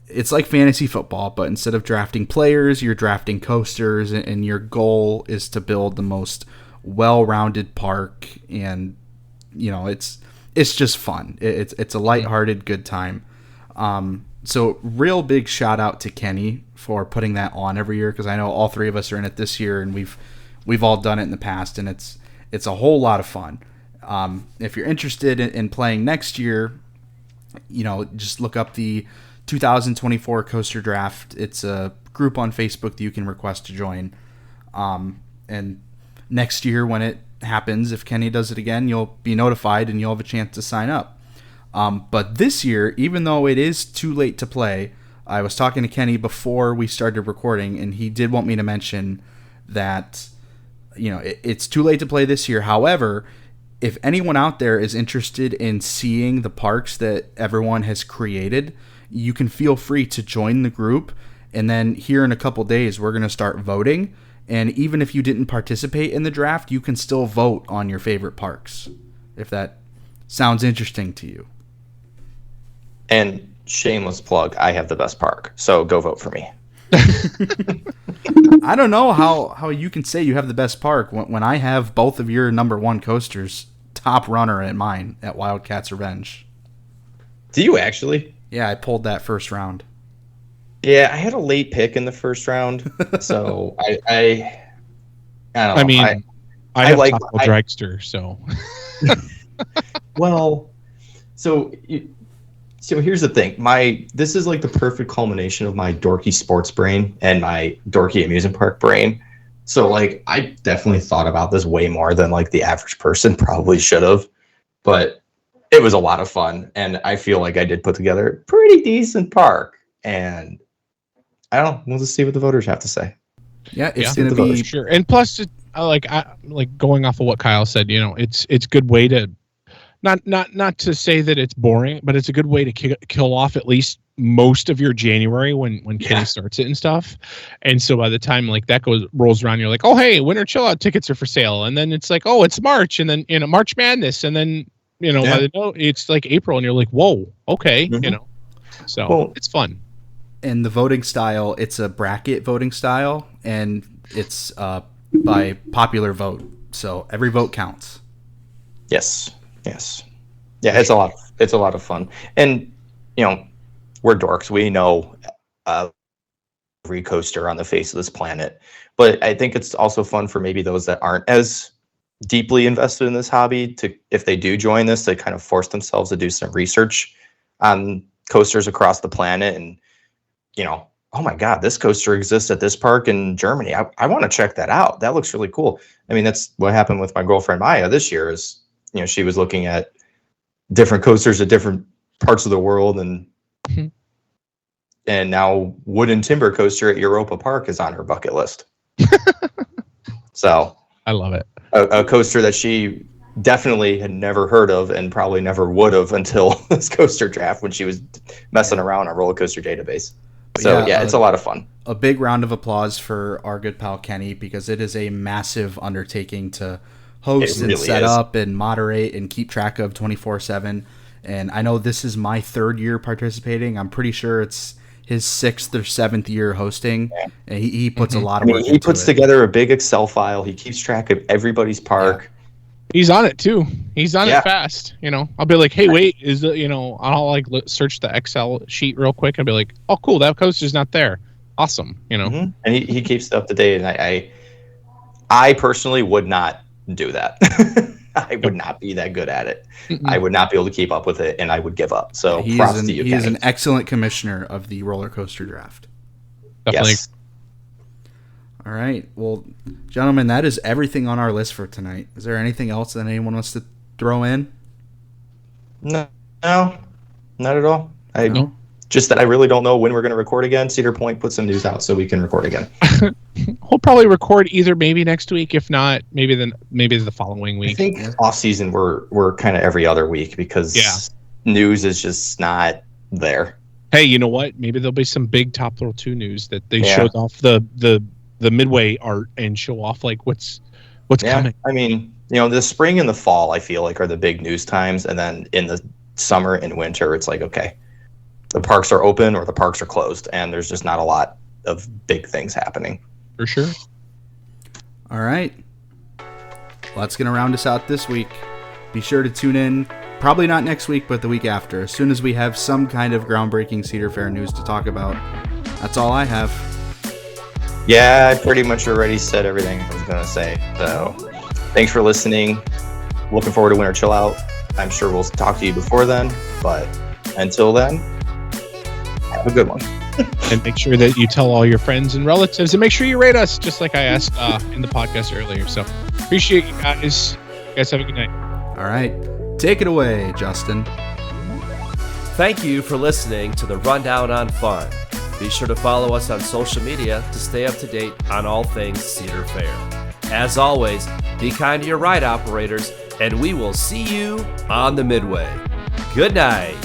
it's like fantasy football, but instead of drafting players, you're drafting coasters, and your goal is to build the most well-rounded park, and it's just fun. It's a lighthearted good time. So real big shout out to Kenny for putting that on every year, because I know all 3 of us are in it this year, and we've all done it in the past, and it's a whole lot of fun. If you're interested in playing next year, just look up the 2024 Coaster Draft. It's a group on Facebook that you can request to join. And next year when it happens, if Kenny does it again, you'll be notified and you'll have a chance to sign up. But this year, even though it is too late to play, I was talking to Kenny before we started recording, and he did want me to mention that, it's too late to play this year. However, if anyone out there is interested in seeing the parks that everyone has created, you can feel free to join the group. And then here in a couple days, we're going to start voting. And even if you didn't participate in the draft, you can still vote on your favorite parks, if that sounds interesting to you. And shameless plug, I have the best park, so go vote for me. I don't know how you can say you have the best park when I have both of your number one coasters top runner at mine at Wildcats Revenge. Do you actually? Yeah, I pulled that first round. Yeah, I had a late pick in the first round, so I don't know. I mean, I have like Dragster, so. Well, so here's the thing. This is like the perfect culmination of my dorky sports brain and my dorky amusement park brain. So like, I definitely thought about this way more than like the average person probably should have, but it was a lot of fun, and I feel like I did put together a pretty decent park. And I don't know. We'll just see what the voters have to say. Yeah, it's going to be sure. And plus, like going off of what Kyle said, it's a good way to not to say that it's boring, but it's a good way to kill off at least most of your January when Kenny starts it and stuff. And so by the time like that rolls around, you're like, oh hey, winter chill out tickets are for sale, and then it's like, oh, it's March, and then March Madness, and then it's like April, and you're like, whoa, okay, so it's fun. And the voting style, it's a bracket voting style, and it's by popular vote. So every vote counts. Yes. Yeah, it's a lot of fun. And we're dorks. We know every coaster on the face of this planet. But I think it's also fun for maybe those that aren't as deeply invested in this hobby to, if they do join this, to kind of force themselves to do some research on coasters across the planet, and oh my God, this coaster exists at this park in Germany. I want to check that out. That looks really cool. I mean, that's what happened with my girlfriend Maya this year. Is she was looking at different coasters at different parts of the world, and now wooden timber coaster at Europa Park is on her bucket list. So I love it. A coaster that she definitely had never heard of and probably never would have until this coaster draft, when she was messing around on Roller Coaster Database. So yeah, it's a lot of fun. A big round of applause for our good pal Kenny, because it is a massive undertaking to host and set up and moderate and keep track of 24/7. And I know this is my third year participating. I'm pretty sure it's his 6th or 7th year hosting, and he puts a lot of work into it. He puts together a big Excel file. He keeps track of everybody's park. Yeah. He's on it too. He's on it fast. I'll be like, hey, wait, I'll like search the Excel sheet real quick and be like, oh, cool, that coaster's not there. Awesome. And he keeps it up to date. And I personally would not do that. I would not be that good at it. I would not be able to keep up with it, and I would give up. So props to you, He is an excellent commissioner of the roller coaster draft. Definitely. Yes. All right. Well, gentlemen, that is everything on our list for tonight. Is there anything else that anyone wants to throw in? No, not at all. No. Just that I really don't know when we're going to record again. Cedar Point put some news out so we can record again. We'll probably record either maybe next week. If not, maybe the following week. I think off season we're kind of every other week, because news is just not there. Hey, you know what? Maybe there'll be some big Top Thrill 2 news that they showed off the midway art and show off like what's coming. I mean, the spring and the fall I feel like are the big news times, and then in the summer and winter it's like, okay, the parks are open or the parks are closed, and there's just not a lot of big things happening. For sure. All right. Well, that's going to round us out this week. Be sure to tune in, probably not next week, but the week after, as soon as we have some kind of groundbreaking Cedar Fair news to talk about. That's all I have. Yeah, I pretty much already said everything I was going to say. So thanks for listening. Looking forward to Winter Chill Out. I'm sure we'll talk to you before then, but until then, have a good one. And make sure that you tell all your friends and relatives, and make sure you rate us, just like I asked in the podcast earlier. So appreciate you guys. You guys have a good night. All right. Take it away, Justin. Thank you for listening to the Rundown on Fun. Be sure to follow us on social media to stay up to date on all things Cedar Fair. As always, be kind to your ride operators, and we will see you on the Midway. Good night.